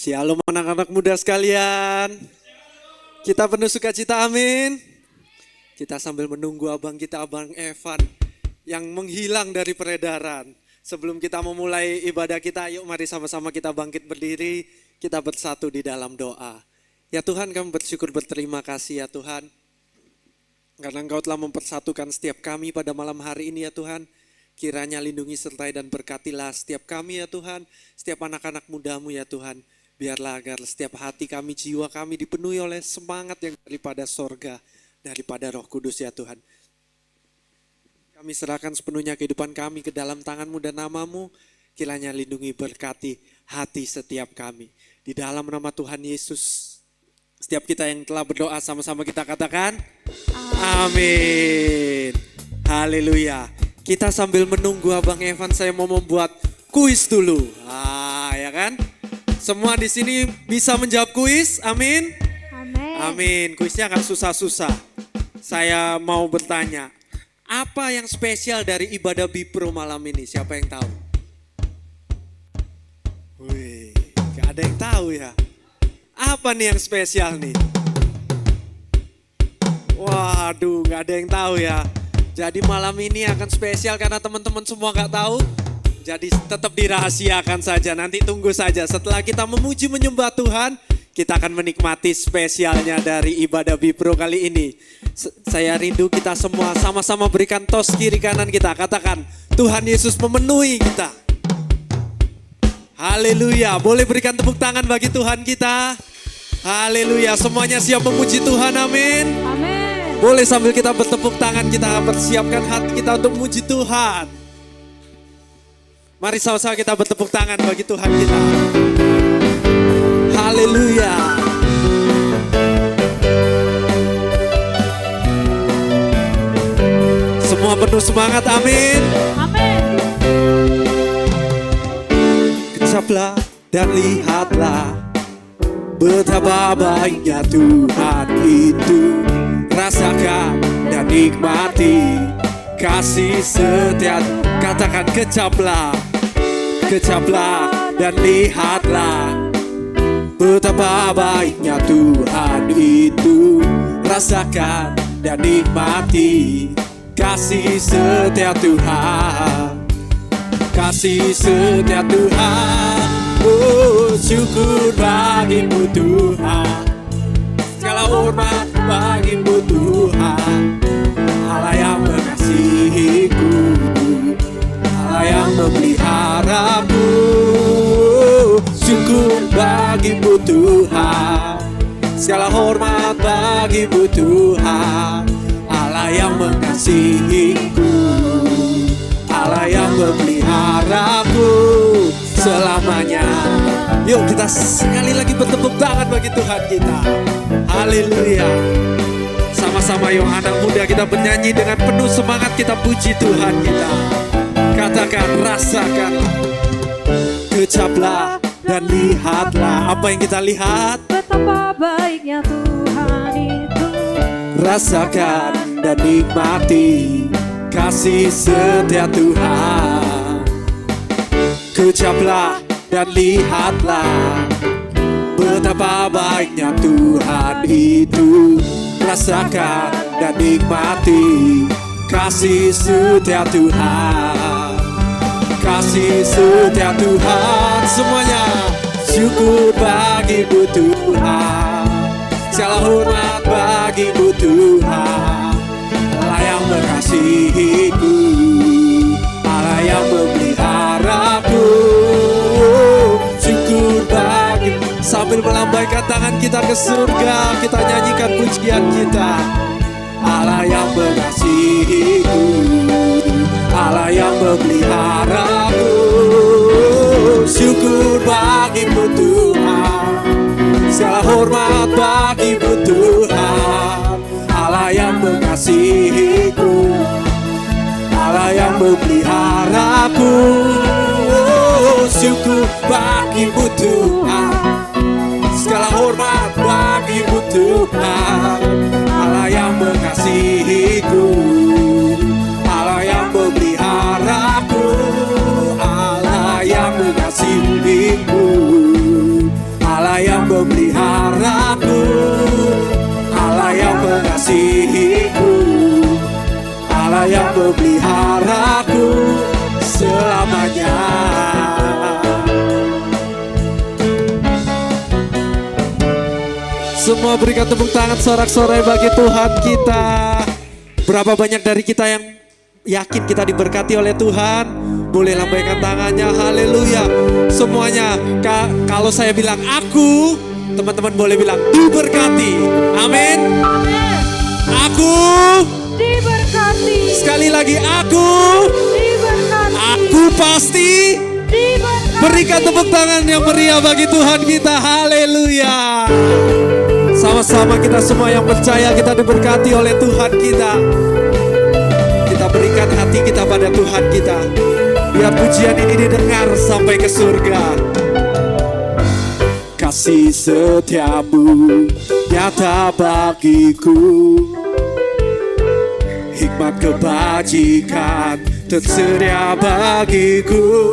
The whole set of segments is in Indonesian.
Shalom anak-anak muda sekalian. Kita penuh sukacita, amin. Kita sambil menunggu abang kita, Abang Evan, yang menghilang dari peredaran. Sebelum kita memulai ibadah kita, yuk mari sama-sama kita bangkit berdiri. Kita bersatu di dalam doa. Ya Tuhan, kami bersyukur berterima kasih ya Tuhan. Karena Engkau telah mempersatukan setiap kami pada malam hari ini ya Tuhan. Kiranya lindungi, sertai dan berkatilah setiap kami ya Tuhan. Setiap anak-anak muda-Mu ya Tuhan. Biarlah agar setiap hati kami, jiwa kami dipenuhi oleh semangat yang daripada sorga, daripada Roh Kudus ya Tuhan. Kami serahkan sepenuhnya kehidupan kami ke dalam tangan-Mu dan nama-Mu. Kiranya lindungi, berkati hati setiap kami. Di dalam nama Tuhan Yesus, setiap kita yang telah berdoa sama-sama kita katakan, amin. Haleluya. Kita sambil menunggu Abang Evan, saya mau membuat kuis dulu. Ya kan? Semua di sini bisa menjawab kuis, amin? Amin. Amin, kuisnya akan susah-susah. Saya mau bertanya, apa yang spesial dari ibadah Bipro malam ini? Siapa yang tahu? Wih, gak ada yang tahu ya. Apa nih yang spesial nih? Waduh, gak ada yang tahu ya. Jadi malam ini akan spesial karena teman-teman semua gak tahu. Jadi tetap dirahasiakan saja, nanti tunggu saja. Setelah kita memuji menyembah Tuhan, kita akan menikmati spesialnya dari ibadah Bipro kali ini. Saya rindu kita semua sama-sama berikan tos kiri kanan kita. Katakan, Tuhan Yesus memenuhi kita. Haleluya, boleh berikan tepuk tangan bagi Tuhan kita. Haleluya, semuanya siap memuji Tuhan, amin. Amin. Boleh sambil kita bertepuk tangan, kita persiapkan hati kita untuk memuji Tuhan. Mari sama-sama kita bertepuk tangan bagi Tuhan kita. Haleluya. Semua penuh semangat, amin. Amin. Kecaplah dan lihatlah betapa baiknya Tuhan itu. Rasakan dan nikmati kasih setia. Katakan kecaplah dan lihatlah betapa baiknya Tuhan itu. Rasakan dan nikmati kasih setia Tuhan. Kasih setia Tuhan. Oh, syukur bagimu Tuhan. Segala hormat bagimu Tuhan. Allah yang mengasihiku, Allah yang memeliharaku. Syukur bagimu Tuhan. Segala hormat bagimu Tuhan. Allah yang mengasihiku, Allah yang memeliharaku selamanya. Yuk kita sekali lagi bertepuk tangan bagi Tuhan kita. Haleluya. Sama-sama yuk anak muda kita bernyanyi dengan penuh semangat, kita puji Tuhan kita. Katakan, rasakan, kecaplah dan lihatlah. Apa yang kita lihat? Betapa baiknya Tuhan itu. Rasakan dan nikmati kasih setia Tuhan. Kecaplah dan lihatlah betapa baiknya Tuhan itu. Rasakan dan nikmati kasih setia Tuhan. Kasih setia Tuhan. Semuanya syukur bagimu Tuhan. Segala hormat bagimu Tuhan. Allah yang mengasihiku, Allah yang memeliharaku. Syukur bagimu. Sambil melambaikan tangan kita ke surga, kita nyanyikan pujian kita. Allah yang mengasihiku, Allah yang memeliharaku. Syukur bagimu Tuhan. Segala hormat bagimu Tuhan. Allah yang mengasihiku, Allah yang memeliharaku. Syukur bagimu Tuhan. Segala hormat bagimu Tuhan. Allah yang mengasihiku, Allah yang memeliharaku. Allah yang mengasihiku, yang memeliharaku selamanya. Semua berikan tepuk tangan sorak-sorai bagi Tuhan kita. Berapa banyak dari kita yang yakin kita diberkati oleh Tuhan? Boleh lambaikan tangannya, haleluya. Semuanya, kalau saya bilang aku, teman-teman boleh bilang diberkati. Amin. Amin. Aku Diberkati. sekali lagi aku Diberkati. pasti. Diberkati. Berikan tepuk tangan yang meriah bagi Tuhan kita, haleluya. Sama-sama kita semua yang percaya kita diberkati oleh Tuhan kita. Kita berikan hati kita pada Tuhan kita. Biar pujian ini didengar sampai ke surga. Kasih setiamu nyata bagiku, hikmat kebajikan tersedia bagiku.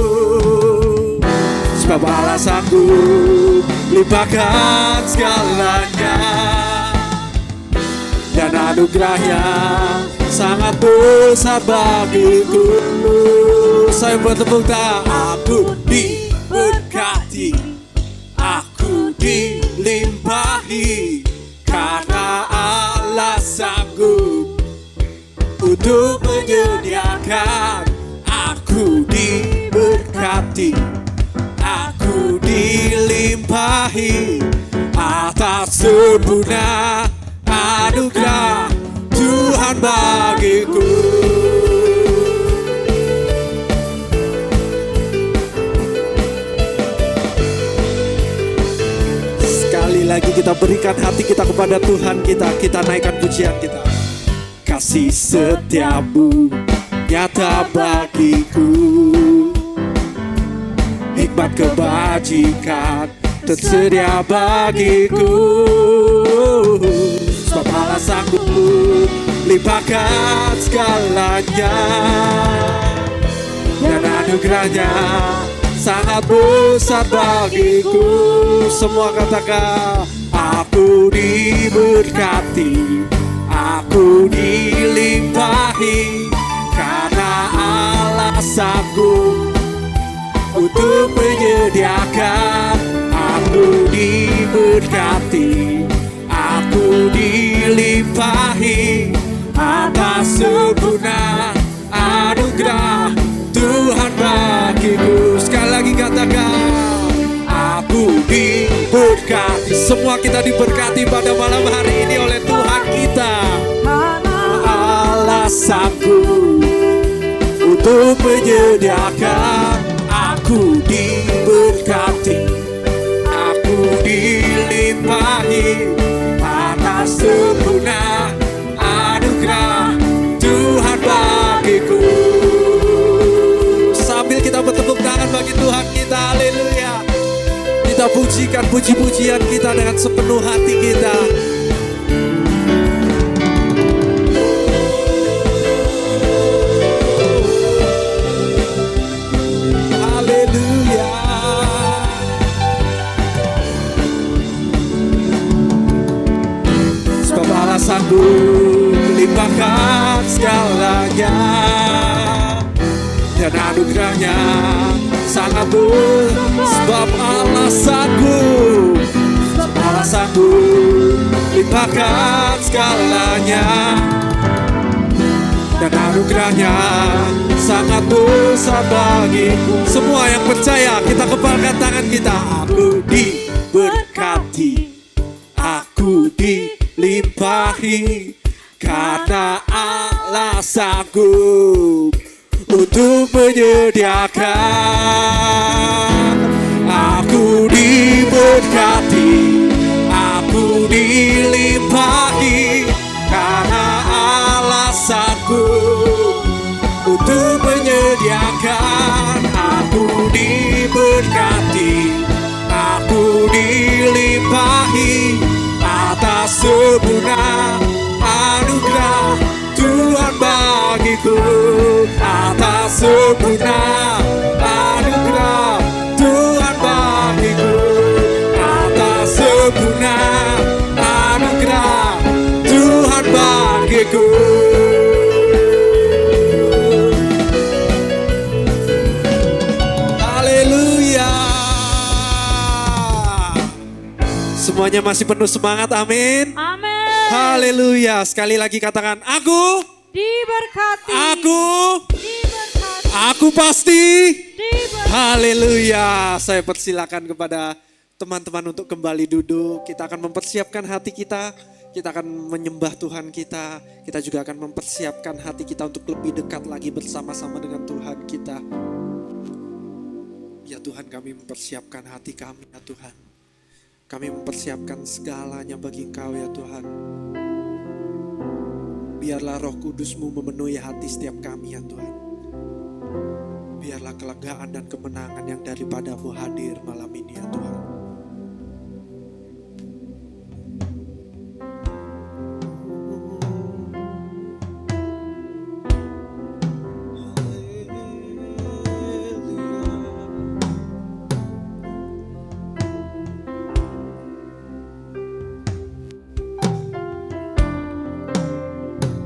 Sebab alasanku limpahkan segalanya, dan anugerahnya sangat besar bagiku. Saya bertepuk tangan. Aku diberkati, aku dilimpahi, karena Allah sanggup untuk menyediakan. Aku diberkati, aku dilimpahi atas sempurna anugerah Tuhan bagiku. Sekali lagi kita berikan hati kita kepada Tuhan kita. Kita naikkan pujian kita. Kasih setiamu nyata bagiku, hikmat kebajikan tersedia bagiku. Sebab alasanku limpahkan segalanya, dan anugerahnya sangat besar bagiku. Semua katakan, aku diberkati, aku dilimpahi, karena Allah sanggup untuk menyediakan. Aku diberkati, aku dilimpahi atas sempurna anugerah Tuhan bagiku. Sekali lagi katakan, aku diberkati. Semua kita diberkati pada malam hari ini oleh Tuhan kita. Allah sanggup untuk menyediakan. Aku diberkati, aku dilimpahi atas sempurna anugerah Tuhan bagiku. Sambil kita bertepuk tangan bagi Tuhan kita, haleluya. Kita pujikan puji-pujian kita dengan sepenuh hati kita. Sanggup melimpahkan segalanya, dan anugerahnya sangat besar. Sebab Allah sanggup, Allah sanggup limpahkan segalanya, dan anugerahnya sangat besar bagiku. Semua yang percaya kita kepalkan tangan kita. Aku diberkati, aku dilimpahi, karena Allah sanggup untuk menyediakan. Aku diberkati, aku dilimpahi, karena Allah sanggup untuk menyediakan. Aku diberkati, aku dilimpahi atas sempurna anugerah Tuhan bagiku. Atas sempurna anugerah Tuhan bagiku. Atas sempurna anugerah Tuhan bagiku. Semuanya masih penuh semangat, amin. Amin. Haleluya. Sekali lagi katakan, aku Diberkati. Diberkati. aku pasti. Diberkati. Haleluya. Saya persilakan kepada teman-teman untuk kembali duduk. Kita akan mempersiapkan hati kita. Kita akan menyembah Tuhan kita. Kita juga akan mempersiapkan hati kita untuk lebih dekat lagi bersama-sama dengan Tuhan kita. Ya Tuhan, kami mempersiapkan hati kami ya Tuhan. Kami mempersiapkan segalanya bagi Engkau ya Tuhan. Biarlah Roh Kudus-Mu memenuhi hati setiap kami ya Tuhan. Biarlah kelegaan dan kemenangan yang daripada-Mu hadir malam ini ya Tuhan.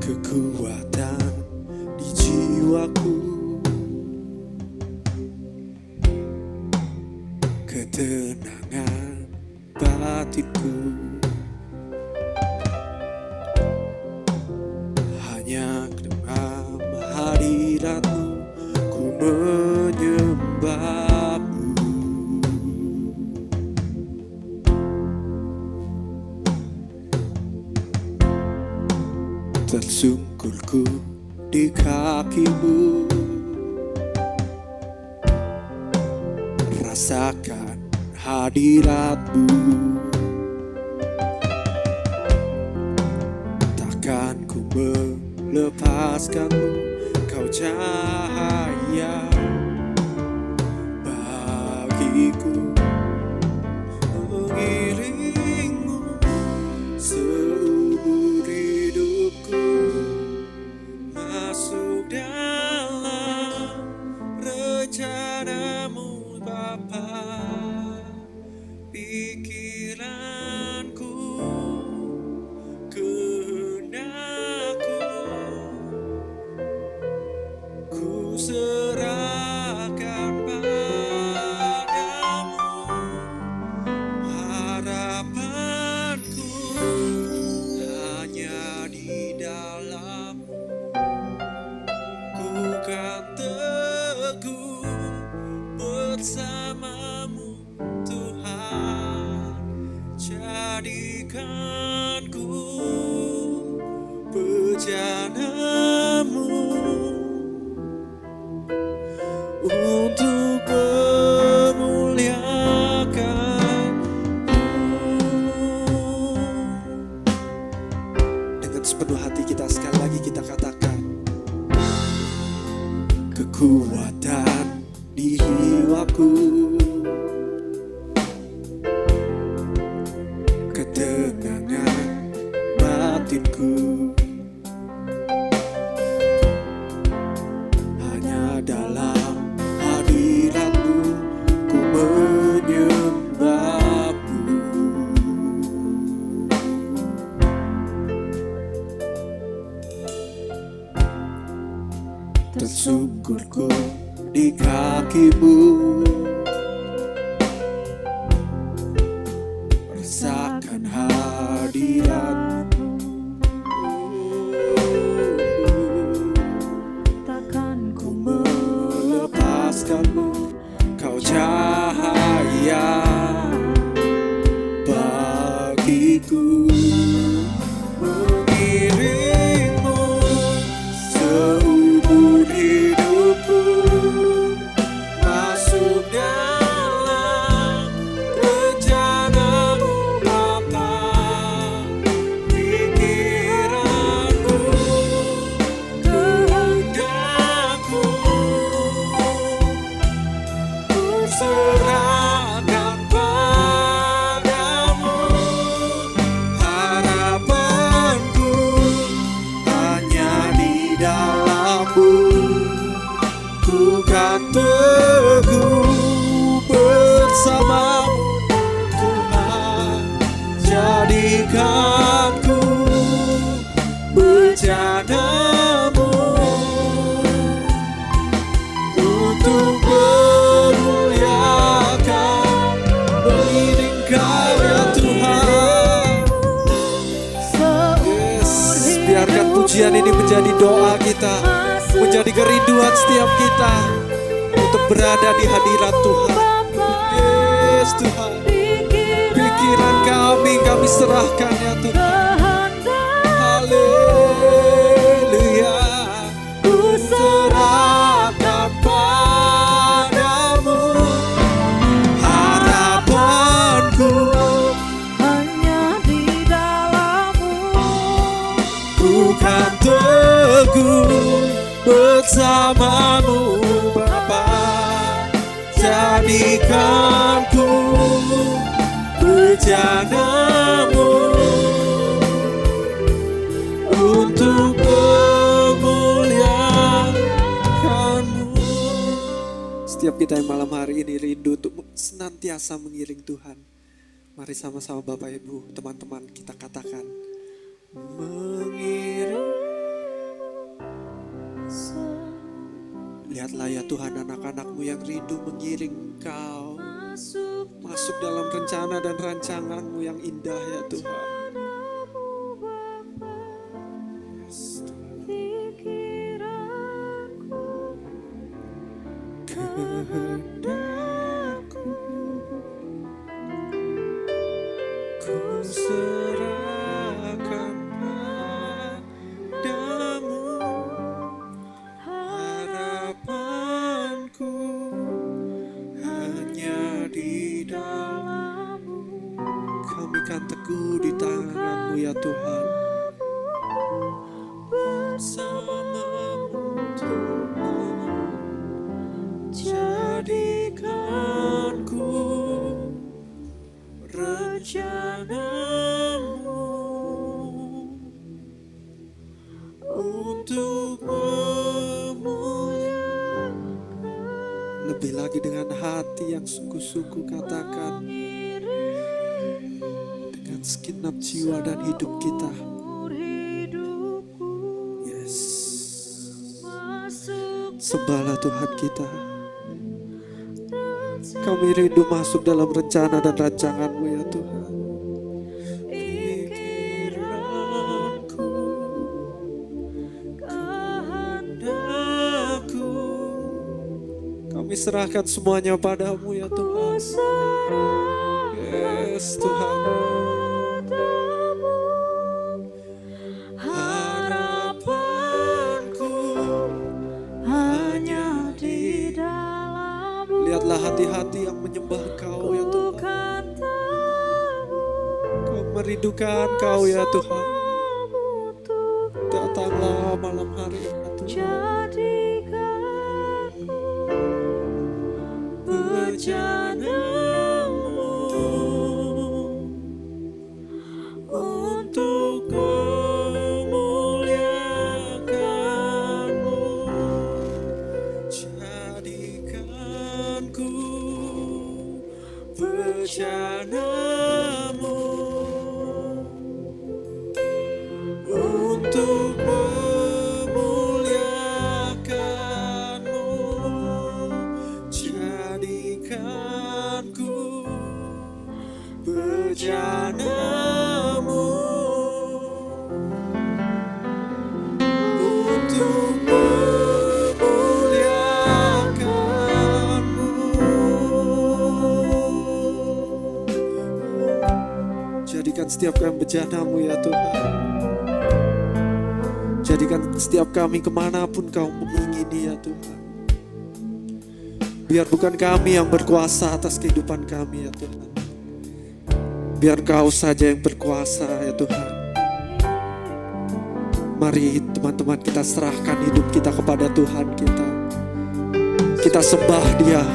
Kekuatan di jiwaku, ketenangan batinku, hanya dalam hadirat-Mu ku menyembah-Mu. Tersungkulku di kaki-Mu, rasakan hadirat-Mu. Takkan ku melepaskan-Mu, Kau cahaya bagiku. Mengiring-Mu seumur hidupku, masuk dalam rencana-Mu Bapa. Pikiranku, kehendakku, ku serahkan padamu. Harapanku hanya di dalam-Mu. Ku kan teguh bersama-Mu Tuhan. Jadikan ku bejana-Mu untuk memuliakan-Mu. Dengan sepenuh hati kita sekali lagi kita katakan, kekuatan di jiwaku, ketenangan batinku, hanya dalam hadirat-Mu ku menyembah-Mu. Tersungkurku di kaki-Mu, pujian ini menjadi doa kita, menjadi kerinduan setiap kita untuk berada di hadirat Tuhan. Yes Tuhan, pikiran kami serahkan ya Tuhan. Haleluya, ku serahkan padamu. Harapanku hanya di dalam-Mu. bukan teguh bersamamu Bapa. Jadikan ku bejanamu untuk memuliakanmu. Setiap kita yang malam hari ini rindu untuk senantiasa mengiring Tuhan. Mari sama-sama Bapak Ibu, teman-teman kita katakan, mengiring. Lihatlah ya Tuhan, anak-anak-Mu yang rindu mengiring Engkau masuk dalam rencana dan rancangan-Mu yang indah ya Tuhan. Yes, Tuhan. Kehendakku ku serahkan padamu. Harapanku hanya di dalam-Mu. Kami kan teguh di tangan-Mu ya Tuhan. Bersama-Mu Tuhan, jadikan ku rencana-Mu untuk memuliakan. Lebih lagi dengan hati yang sungguh-sungguh katakan, dengan segenap jiwa dan hidup kita. Yes, sembahlah Tuhan kita. Kami rindu masuk dalam rencana dan rancangan-Mu ya Tuhan. Pikiranku, kehendakku, kami serahkan semuanya padamu ya Tuhan. Yes Tuhan. Harapanku hanya di dalam-Mu. Lihatlah hati-hati yang menyembah Kau ya Tuhan. Kau merindukan Kau ya Tuhan. Datanglah malam hari ya Tuhan. Bejana-Mu untuk memuliakan-Mu. Jadikan ku bejana-Mu untuk memuliakan-Mu. Jadikan ku bejana-Mu untuk memuliakan-Mu. Jadikan setiap kami bejana-Mu ya Tuhan. Jadikan setiap kami kemanapun Kau mengingini ya Tuhan. Biar bukan kami yang berkuasa atas kehidupan kami ya Tuhan. Biar Kau saja yang berkuasa ya Tuhan. Mari teman-teman kita serahkan hidup kita kepada Tuhan kita. Kita sembah Dia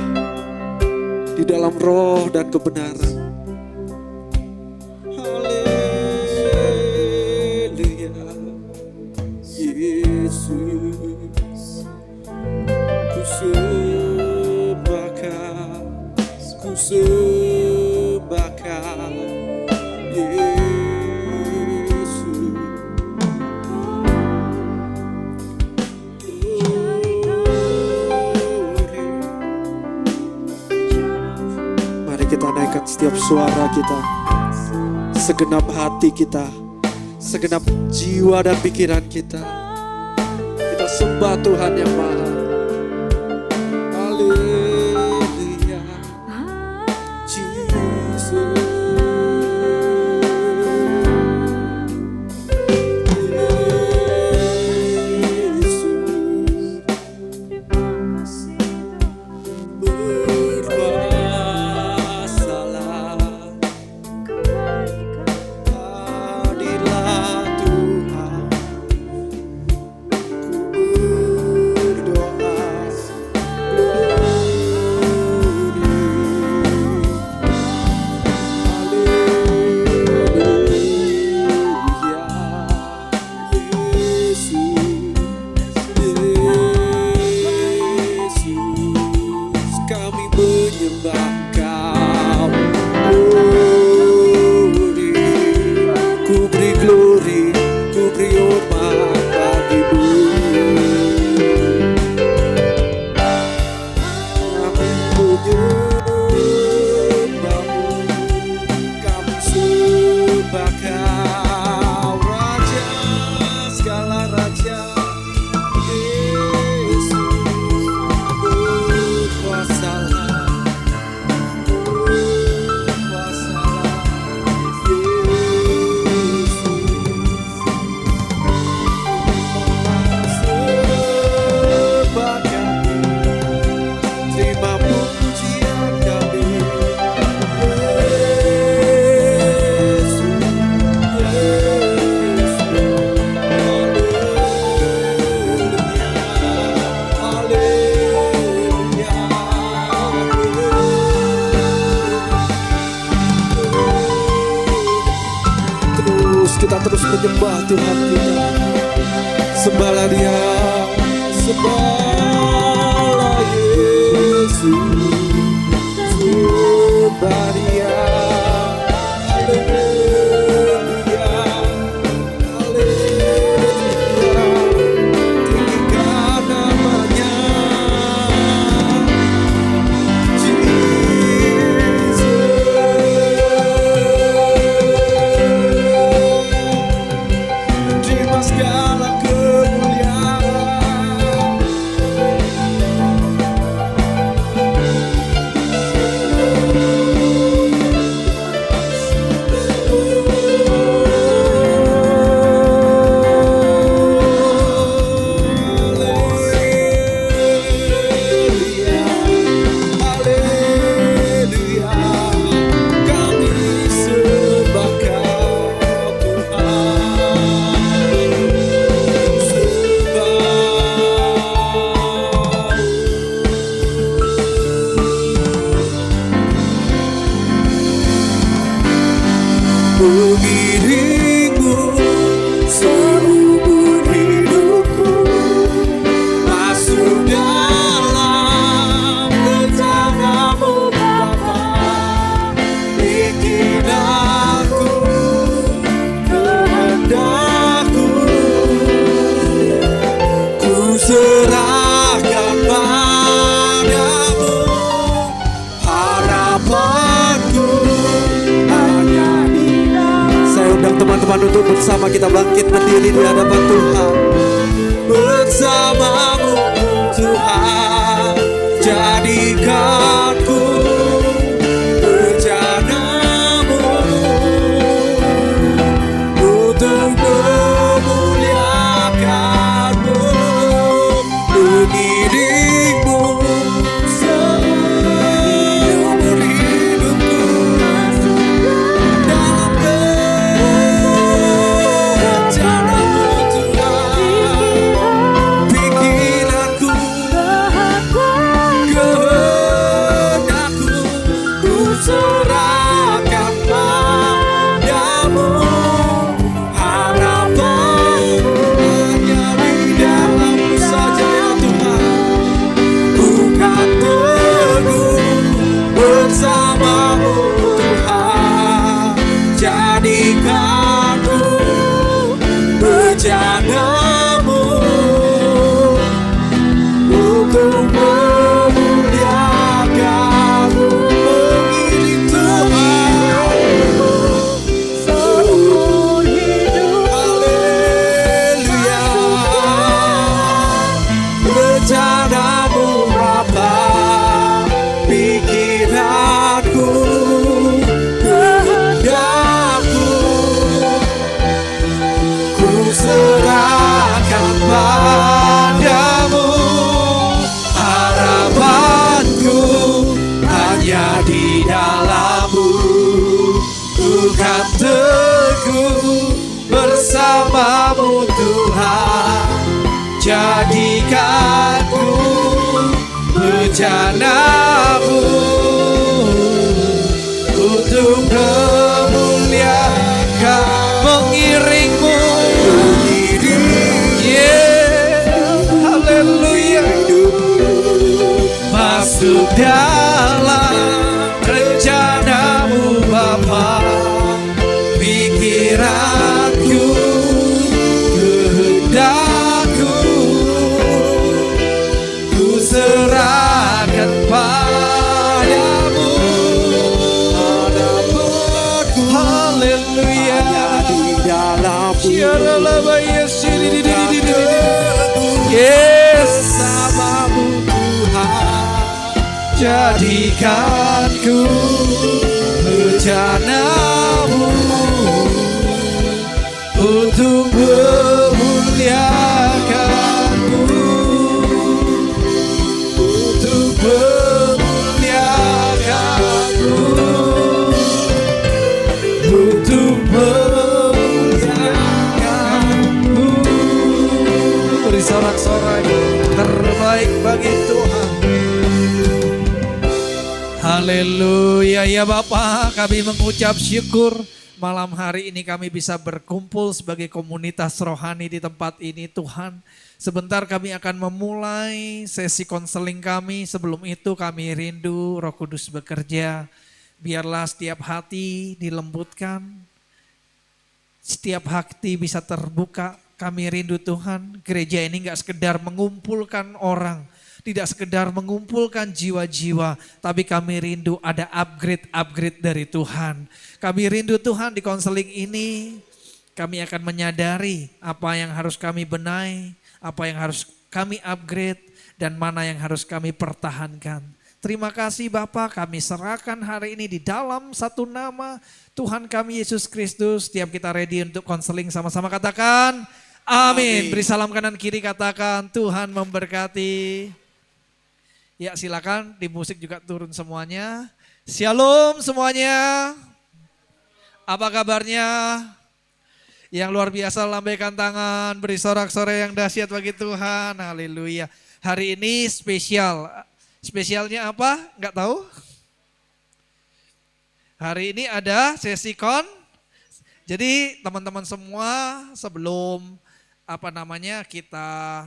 di dalam roh dan kebenaran. Haleluya, Yesus, ku sembahkan, ku sembahkan, Yesus. Mari kita naikkan setiap suara kita, segenap hati kita, segenap jiwa dan pikiran kita. Kita sembah Tuhan yang Maha. Haleluya, Jesus. Kita terus menyembah Tuhan kita. Sembahlah Dia, sembahlah Yesus, sembah Dia. Haleluya, haleluya, tinggikan namanya segala mengiringmu seumur hidupku, masuk dalam rencanamu Bapa. Bikin aku kehendakku, ku serahkan padamu harapanku. Teman-teman untuk bersama kita bangkit berdiri di hadapan Tuhan. Bersamamu Tuhan, jadikanku bejanamu untuk memuliakanmu, mengiringmu seumur hidupku. Bikin aku rencanamu untuk memuliakan, mengiringmu. Haleluya. Masuk dalam rencanamu Bapa, pikiranku, kehendakku, ku serahkan padamu. Haleluya. Di dalammu Yes, samamu Tuhan, jadikanku rencanamu untuk memuliakanmu, untuk memuliakanmu, untuk memuliakanmu. Beri sorak-sorai terbaik bagi Tuhan. Haleluya. Ya Bapa, kami mengucap syukur malam hari ini kami bisa berkumpul sebagai komunitas rohani di tempat ini Tuhan. Sebentar kami akan memulai sesi konseling kami. Sebelum itu kami rindu Roh Kudus bekerja. Biarlah setiap hati dilembutkan, setiap hati bisa terbuka. Kami rindu Tuhan, gereja ini gak sekedar mengumpulkan orang, tidak sekedar mengumpulkan jiwa-jiwa, tapi kami rindu ada upgrade dari Tuhan. Kami rindu Tuhan di konseling ini, kami akan menyadari apa yang harus kami benahi, apa yang harus kami upgrade, dan mana yang harus kami pertahankan. Terima kasih Bapak, kami serahkan hari ini di dalam satu nama Tuhan kami Yesus Kristus. Setiap kita ready untuk konseling sama-sama katakan amin. Beri salam kanan kiri, katakan Tuhan memberkati. Ya silakan di musik juga turun semuanya. Shalom semuanya. Apa kabarnya? Yang luar biasa lambaikan tangan, beri sorak-sorai yang dahsyat bagi Tuhan. Haleluya. Hari ini spesial. Spesialnya apa? Enggak tahu? Hari ini ada sesi Jadi teman-teman semua sebelum kita